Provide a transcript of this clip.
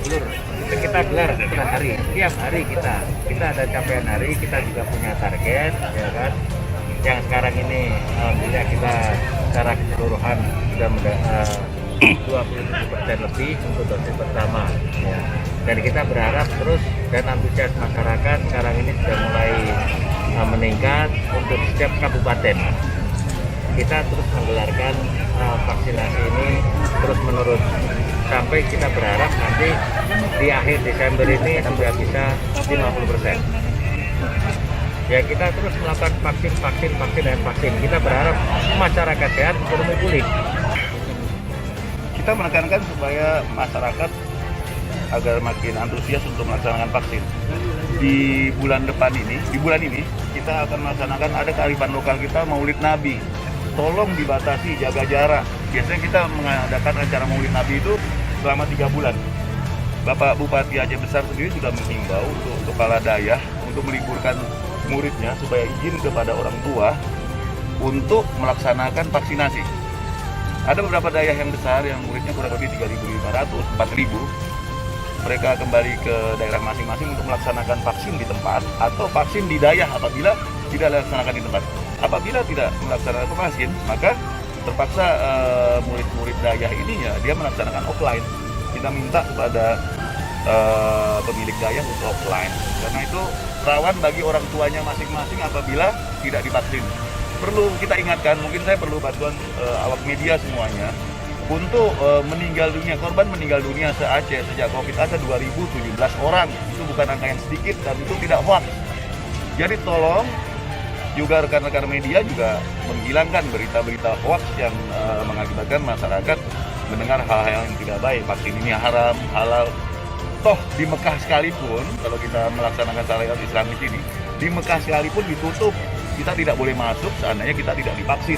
kita gelar setiap hari. Setiap hari kita ada capaian hari, kita juga punya target, ya kan. Yang sekarang ini alhamdulillah kita secara keseluruhan sudah 27% lebih untuk dosis pertama, ya. Dan kita berharap terus dan antusias masyarakat sekarang ini sudah mulai meningkat untuk setiap kabupaten. Kita terus menggelarkan vaksinasi ini terus menerus sampai kita berharap nanti di akhir Desember ini sudah bisa 50%. Ya, kita terus melakukan vaksin. Kita berharap masyarakat sehat, ekonomi pulih. Kita menekankan supaya masyarakat agar makin antusias untuk melaksanakan vaksin. Di bulan ini kita akan melaksanakan ada kearifan lokal kita Maulid Nabi. Tolong dibatasi, jaga jarak. Biasanya kita mengadakan acara Maulid Nabi itu selama 3 bulan. Bapak Bupati Aceh Besar sendiri sudah menghimbau untuk kepala daerah untuk meliburkan muridnya supaya izin kepada orang tua untuk melaksanakan vaksinasi. Ada beberapa daerah yang besar yang muridnya kurang lebih 3.500, 4.000. Mereka kembali ke daerah masing-masing untuk melaksanakan vaksin di tempat atau vaksin di daerah apabila tidak dilaksanakan di tempat. Apabila tidak melaksanakan vaksin, maka terpaksa murid-murid daerah ini ya dia melaksanakan offline. Kita minta kepada pemilik daerah untuk offline, karena itu rawan bagi orang tuanya masing-masing apabila tidak divaksin. Perlu kita ingatkan, mungkin saya perlu bantuan awak media semuanya untuk korban meninggal dunia se-Aceh sejak COVID ada 2017 orang. Itu bukan angka yang sedikit dan itu tidak hoax. Jadi tolong juga rekan-rekan media juga menghilangkan berita-berita hoax yang mengakibatkan masyarakat mendengar hal-hal yang tidak baik. Vaksin ini haram, halal. Toh di Mekah sekalipun, kalau kita melaksanakan syariat Islam di sini, di Mekah sekalipun ditutup. Kita tidak boleh masuk seandainya kita tidak divaksin.